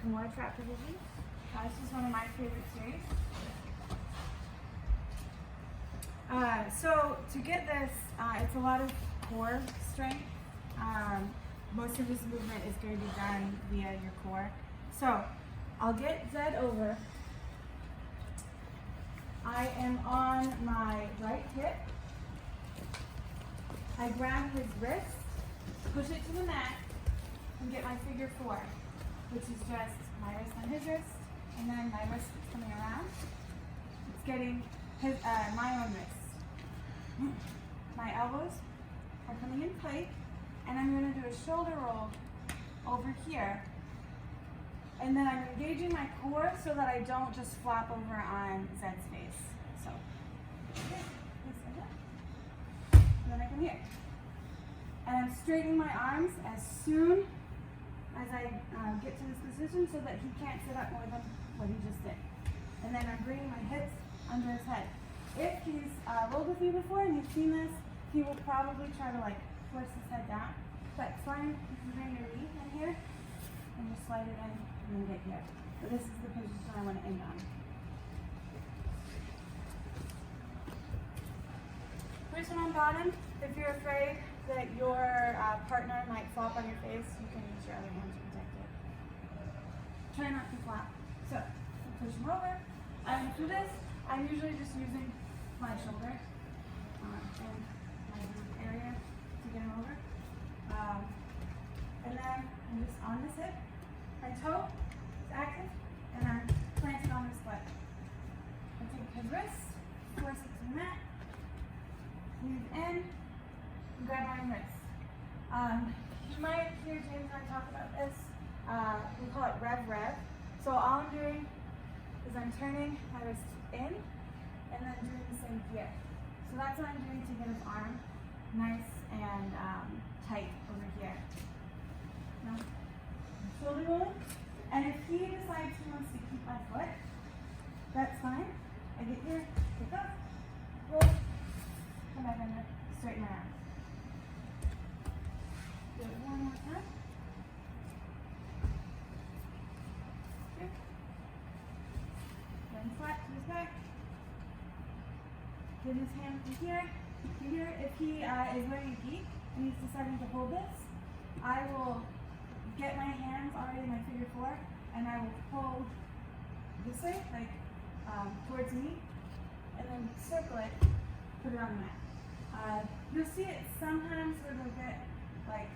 Kimura Trap division. This is one of my favorite series. So to get this, it's a lot of core strength. Most of this movement is going to be done via your core. So I'll get Zed over. I am on my right hip. I grab his wrist, push it to the mat, and get my figure four, which is just my wrist on his wrist, and then my wrist coming around. It's getting his, my own wrist. My elbows are coming in plate, and I'm going to do a shoulder roll over here. And then I'm engaging my core so that I don't just flop over on Zed's face. So, okay, and then I come here. And I'm straightening my arms as soon as I get to this position so that he can't sit up more than what he just did. And then I'm bringing my hips under his head. If he's rolled with me before and you've seen this, he will probably try to like force his head down. But it's fine, you can bring your knee in here and just slide it in and then get here. But this is the position I want to end on. Person on bottom, if you're afraid that your partner might flop on your face, you can use your other hand to protect it. Try not to flop. So, push him over. And for this, I'm usually just using my shoulder and my area to get him over. And then I'm just on this hip. My toe is active, and I'm planted on his foot. I take his wrist, force it to the mat, move in, and grab my wrist. You might hear James and I talk about this. We call it rev. So all I'm doing is I'm turning my wrist in and then doing the same here. So that's what I'm doing to get his arm nice and tight over here. Now, shoulder rolling. And if he decides he wants to keep my foot, that's fine. I get here, pick up, roll, come back under, straighten my arm. Do it one more time. Here. Then flat to his back. Get his hand from here to here. If he is wearing a gi and he's deciding to hold this, I will get my hands already in my figure four and I will pull this way, like towards me, and then circle it, put it on the mat. You'll see it sometimes where they'll get like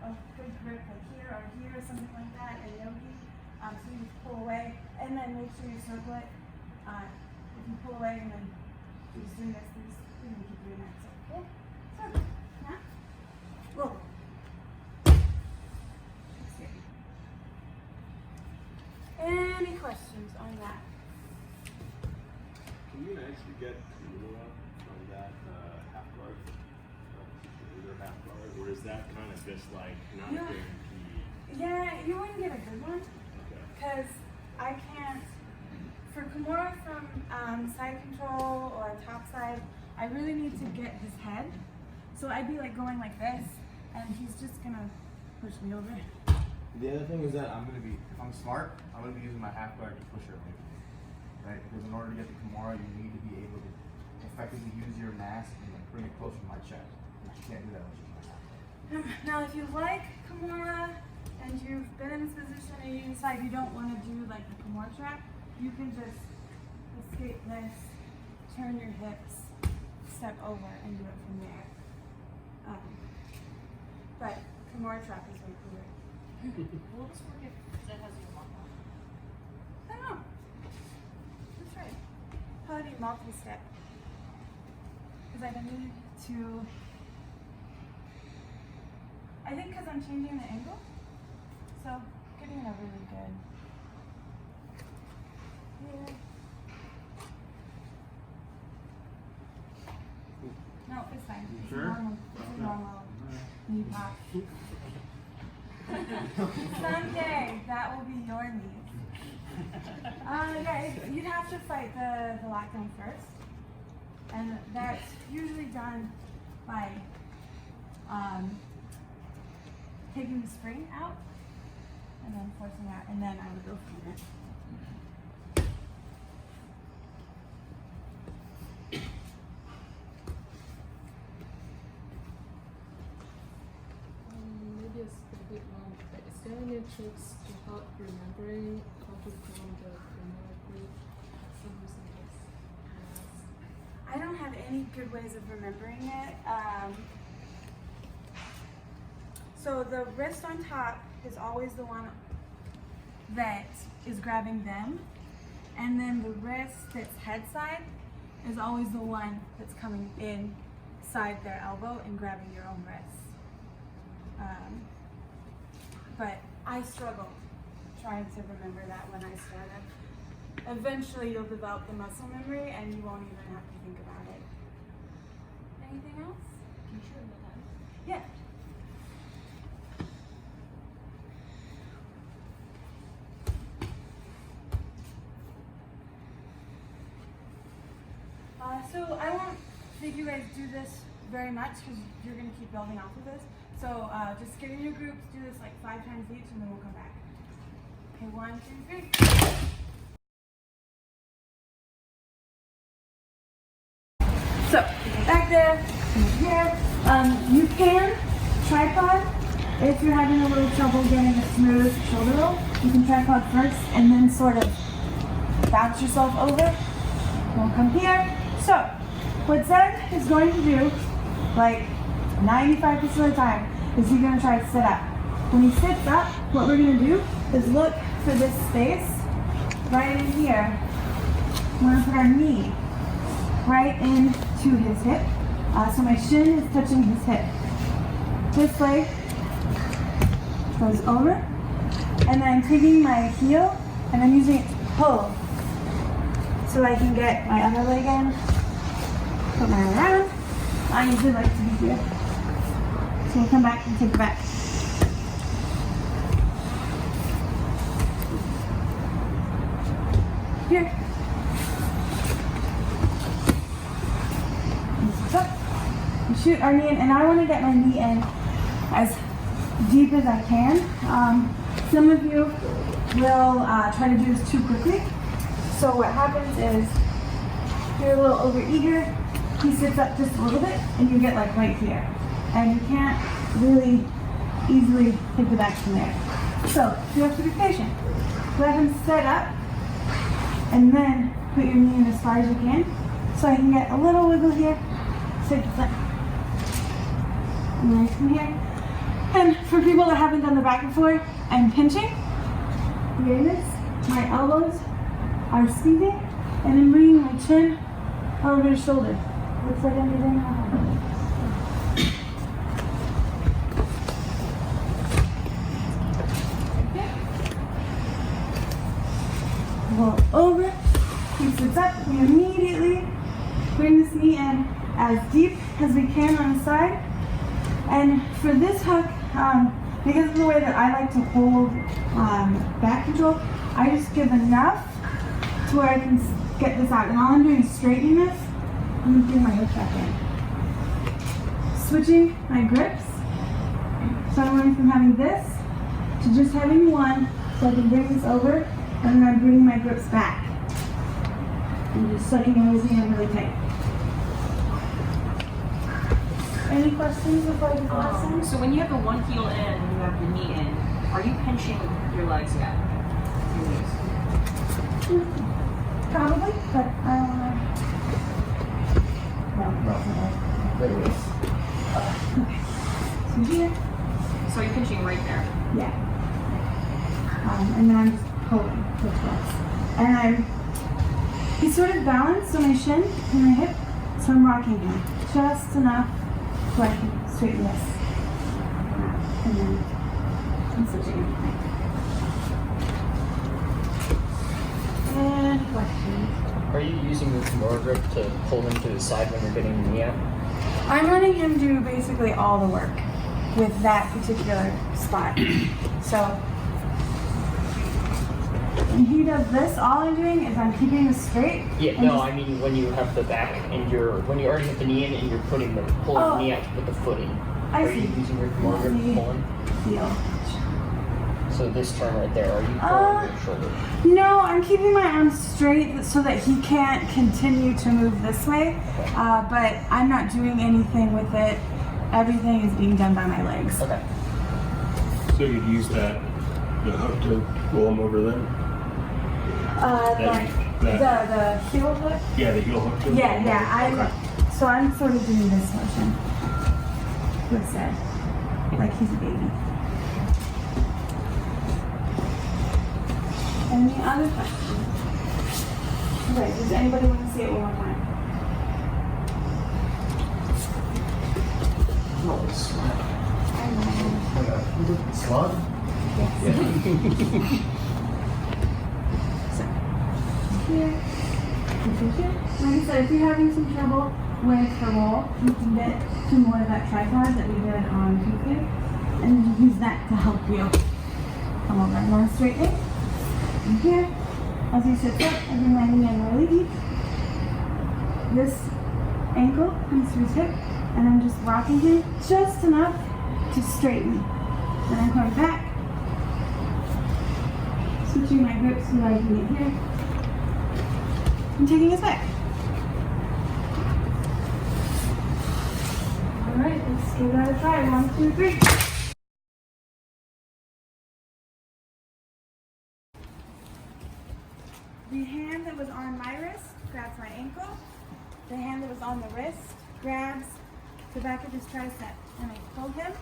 a good grip like here or here or something like that in yogi. So you just pull away and then make sure you circle it. If you pull away and then you're just doing this, you're going to keep doing that. So, cool. Circle. Now, roll. Any questions on that? Can you actually get Kimura from that half guard, either half guard, or is that kind of just like not guaranteed? Yeah, you wouldn't get a good one because I can't. For Kimura from side control or top side, I really need to get his head. So I'd be like going like this, and he's just gonna push me over. The other thing is that if I'm smart, I'm going to be using my half guard to push her away from me. Right? Because in order to get the Kimura, you need to be able to effectively use your mass and like bring it closer to my chest. But you can't do that with just my half guard. Now, if you like Kimura and you've been in this position and you decide you don't want to do like the Kimura Trap, you can just escape this, turn your hips, step over, and do it from there. But Kimura Trap is way cooler. Will this work if Zed has your lock on? I don't know. That's right. Probably be multi-step. Because I need to. I think because I'm changing the angle. So, getting it really good. Here. No, it's fine. You It's sure? normal. It's a normal knee pop. Someday that will be your knees. Yeah, you'd have to fight the lockdown first, and that's usually done by taking the spring out and then forcing out, and then I would go from there. Maybe it's a bit long, but is there any tricks to help remembering how to form the Kimura group? Some using this I don't have any good ways of remembering it. So the wrist on top is always the one that is grabbing them, and then the wrist that's head side is always the one that's coming inside their elbow and grabbing your own wrist. But I struggled trying to remember that when I started. Eventually you'll develop the muscle memory and you won't even have to think about it. Anything else? Can you show me that? Yeah. So I won't make you guys do this very much because you're going to keep building off of this. So just get in your groups, do this like 5 times each, and then we'll come back. Okay, 1, 2, 3. So back there, here. You can tripod if you're having a little trouble getting a smooth shoulder roll. You can tripod first and then sort of bounce yourself over. We'll come here. So what Zed is going to do, like 95% of the time, is he's going to try to sit up. When he sits up, what we're going to do is look for this space right in here. We're going to put our knee right into his hip. So my shin is touching his hip. This leg goes over, and then I'm taking my heel and I'm using it to pull so I can get my other leg in, put my arm around. I usually like to be here. So we'll come back and take it back. Here. We shoot our knee in, and I want to get my knee in as deep as I can. Some of you will try to do this too quickly. So what happens is you're a little overeager. He sits up just a little bit, and you get like right here, and you can't really easily take it back from there. So you have to be patient. Let him set up, and then put your knee in as far as you can, so I can get a little wiggle here. Take the foot. And then from here. And for people that haven't done the back before, I'm pinching. Hear this? My elbows are squeezing, and I'm bringing my chin over his shoulder. Looks like I'm doing that. Roll over. He sits up. We immediately bring this knee in as deep as we can on the side. And for this hook, because of the way that I like to hold back control, I just give enough to where I can get this out. And all I'm doing is straightening this. I'm going to bring my hook back in. Switching my grips. So I'm going from having this to just having one, so I can bring this over, and then I'm bringing my grips back. And just sucking everything in really tight. Any questions before I do the lesson? So when you have the one heel in and you have your knee in, are you pinching your legs yet? Your knees? Probably, but I don't know. No. There it is. Okay. So here. So you're pinching right there. Yeah. And then I'm just pulling with this. And he's sort of balanced on my shin and my hip, so I'm rocking him just enough so I can straighten this. And then I'm switching. And questions? Are you using the Kimura grip to pull him to the side when you're getting your knee out? I'm letting him do basically all the work with that particular spot. So when he does this, all I'm doing is I'm keeping this straight. Yeah, no, I mean when you have the back and when you already have the knee in and you're pulling the knee out to put the foot in. I Are see. you using your Kimura grip to pull him? Feel. So this turn right there, are you pulling your shoulder? No, I'm keeping my arms straight so that he can't continue to move this way. Okay. But I'm not doing anything with it. Everything is being done by my legs. Okay. So you'd use the hook to pull him over then? The heel hook. Yeah, the heel hook. To Yeah. So I'm sort of doing this motion. With Sid, like he's a baby. Any other questions? Okay, does anybody want to see it one more time? No, it's I know. like a slug. So, here, here. Like I said, if you're having some trouble with the roll, you can get to more of that tripod that we did on Tuesday, and use that to help you come over more straightly. And here, as you sit up, I bring my knee in really deep. This ankle comes to his hip, and I'm just rocking him just enough to straighten. Then I'm coming back, switching my grip so that I can get here, and taking us back. Alright, let's give that a try. 1, 2, 3. The hand that was on my wrist grabs my ankle. The hand that was on the wrist grabs the back of his tricep. And I pull him,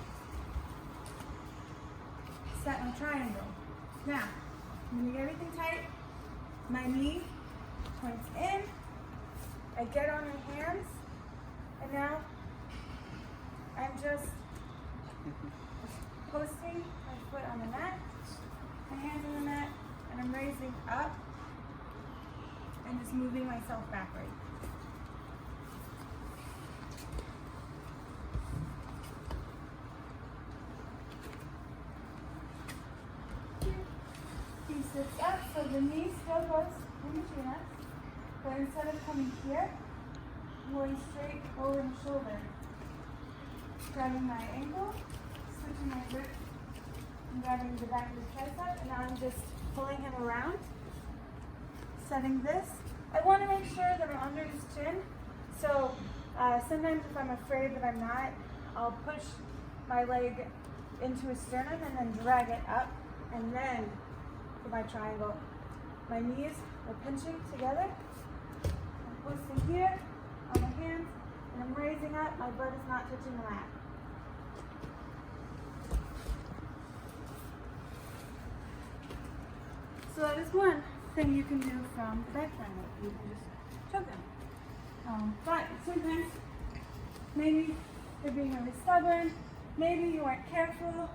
set my triangle. Now, I'm gonna get everything tight. My knee points in. I get on my hands. And now, I'm just posting my foot on the mat, my hands on the mat, and I'm raising up and just moving myself backward. He sits up, so the knee still goes in between us, but instead of coming here, I'm going straight over the shoulder. Grabbing my ankle, switching my grip, and grabbing the back of his tricep, and now I'm just pulling him around, setting this. I want to make sure that I'm under his chin, so sometimes if I'm afraid that I'm not, I'll push my leg into his sternum and then drag it up, and then for my triangle. My knees are pinching together. I'm posting here on my hands, and I'm raising up. My butt is not touching the mat. So that is one thing you can do from the back triangle. You can just choke them. But sometimes, maybe they're being really stubborn. Maybe you weren't careful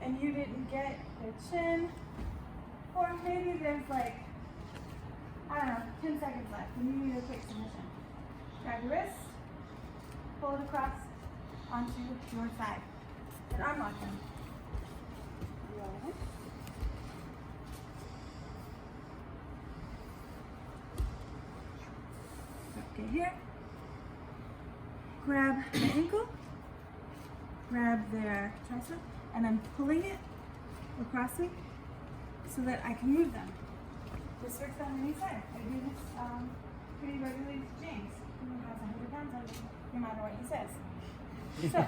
and you didn't get their chin. Or maybe there's like, I don't know, 10 seconds left and you need a quick submission. Grab your wrist, pull it across onto your side, and arm lock them. Okay, here. Grab the ankle, grab their tricep, and I'm pulling it across me so that I can move them. This works on any side. I do this pretty regularly to James, who has 100 pounds on me, no matter what he says. So,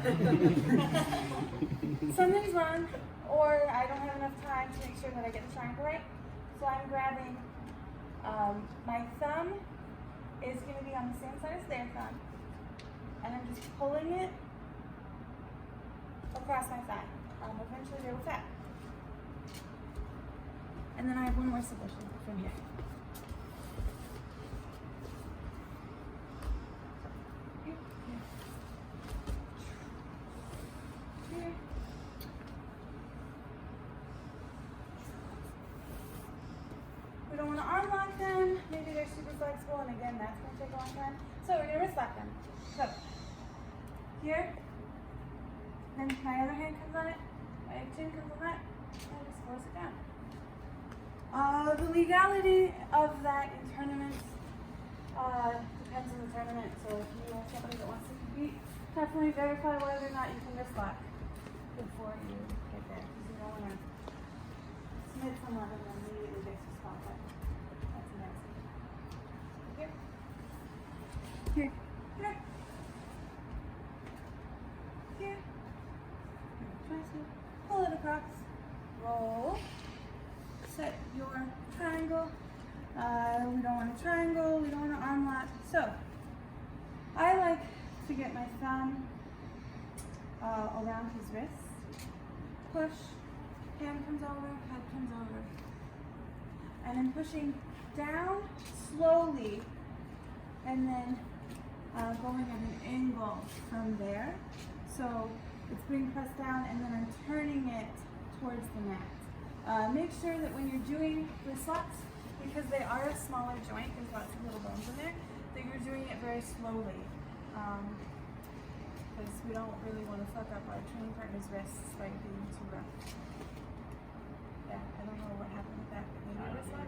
something's wrong, or I don't have enough time to make sure that I get the triangle right. So I'm grabbing, my thumb is going to be on the same side as their thumb, and I'm just pulling it across my thigh. Eventually they will tap. And then I have one more submission from here. Here. We don't want to arm lock them. Maybe they're super flexible, and again, that's going to take a long time. So we're going to wrist lock them. So here, then my other hand comes on it, my chin comes on that, and I just force it down. The legality of that in tournaments depends on the tournament. So if you have somebody that wants to compete, definitely verify whether or not you can wrist lock before you get there, because you don't want to someone and then immediately gets a spot. That's embarrassing. Here. Here. Here. Here. Tricep. Pull it across. Roll. Set your triangle. We don't want a triangle. We don't want an arm lock. So, I like to get my thumb around his wrist. Push. Hand comes over. Head comes over. And I'm pushing down slowly. And then going at an angle from there. So it's being pressed down and then I'm turning it towards the mat. Make sure that when you're doing wrist locks, because they are a smaller joint, there's lots of little bones in there, that you're doing it very slowly. Because we don't really want to fuck up our training partner's wrists by being too rough. Yeah, I don't know what happened with that, but maybe wrist lock?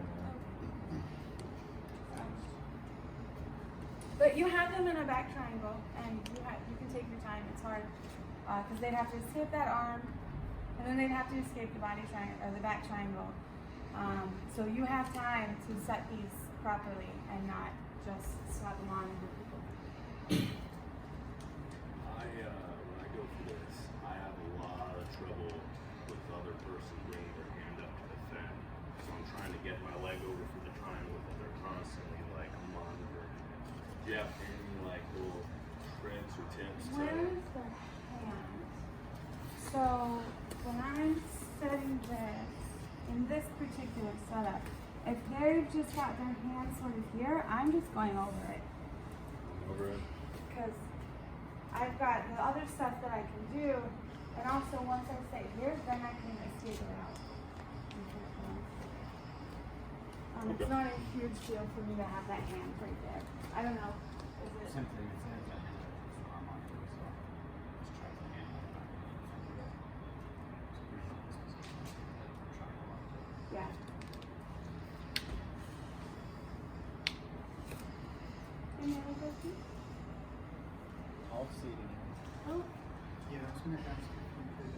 But you have them in a back triangle, and you can take your time. It's hard because they'd have to escape that arm, and then they'd have to escape the body triangle or the back triangle. So you have time to set these properly and not just slap them on and hit people. When I go for this, I have a lot of trouble with the other person bringing their hand up to defend. So I'm trying to get my leg over for the triangle, but they're constantly like monitoring it. Do you have any like little tricks or tips to? Where's the hand? So when I'm setting this, in this particular setup, if they've just got their hand sort of here, I'm just going over it. Over it? Because I've got the other stuff that I can do, and also once I say here, then I can escape it out. Okay. It's not a huge deal for me to have that hand right there. I don't know. Is it? Same thing. It's that hand. It's the arm on it, so just try the hand. Yeah. Any other questions? I'll see it again. Oh, Yeah, I was gonna ask if you could,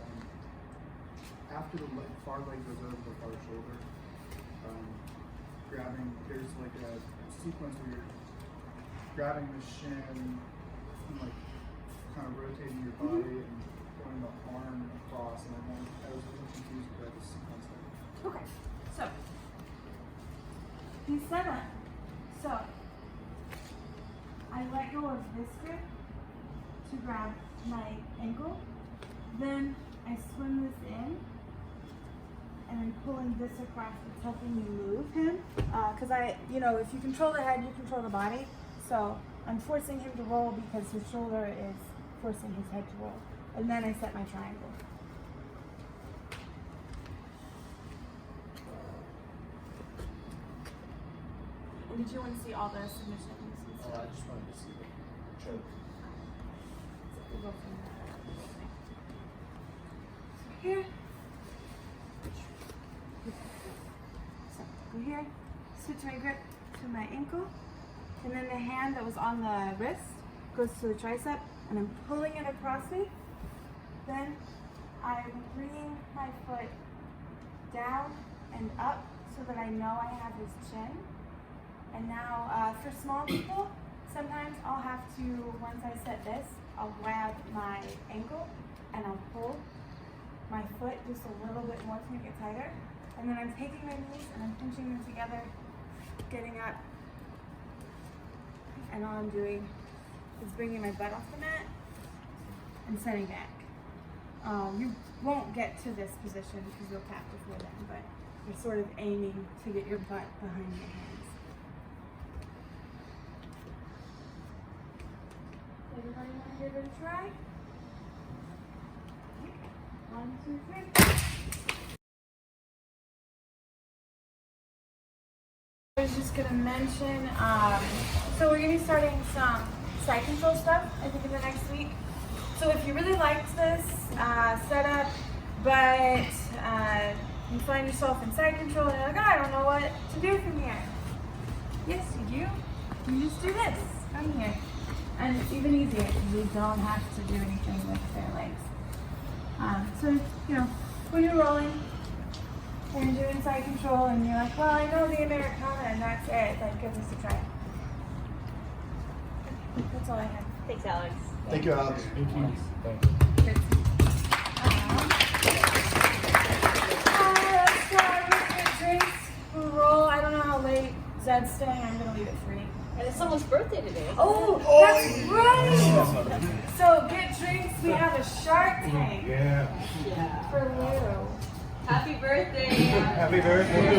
after the far leg goes over the far shoulder, grabbing, there's like a sequence where you're grabbing the shin and like kind of rotating your body and going the arm across, and I was a little confused by the sequence there. okay. So, he's set up. So, I let go of this grip to grab my ankle. Then I swim this in, and I'm pulling this across. It's helping me move him. Because if you control the head, you control the body. So I'm forcing him to roll because his shoulder is forcing his head to roll. And then I set my triangle. And did you want to see all the submissions and Oh, stuff? I just wanted to see the choke. So we'll go from there. So here. So go here, switch my grip to my ankle, and then the hand that was on the wrist goes to the tricep, and I'm pulling it across me. Then I'm bringing my foot down and up so that I know I have his chin. And now for small people, sometimes I'll have to, once I set this, I'll grab my ankle and I'll pull my foot just a little bit more to make it tighter. And then I'm taking my knees and I'm pinching them together, getting up. And all I'm doing is bringing my butt off the mat and setting back. You won't get to this position because you'll tap before then, but you're sort of aiming to get your butt behind your hands. Everybody want to give it a try? 1, 2, 3. I was just gonna mention, so we're gonna be starting some side control stuff, I think in the next week. So if you really liked this setup, but you find yourself in side control and you're like, oh, I don't know what to do from here. Yes, you do. You just do this from here. And it's even easier because you don't have to do anything with their legs. So, when you're rolling, and you're doing side control and you're like, well, I know the Americana and that's it, then give this a try. That's all I have. Thanks, Alex. Thank you, Alex. Thank you. Let's start with the drinks. We'll roll. I don't know how late Zed's staying. I'm going to leave at 3. And it's someone's birthday today. Oh, that's right! So get drinks. We have a Shark Tank Yeah. for Lou. Happy birthday. Happy birthday.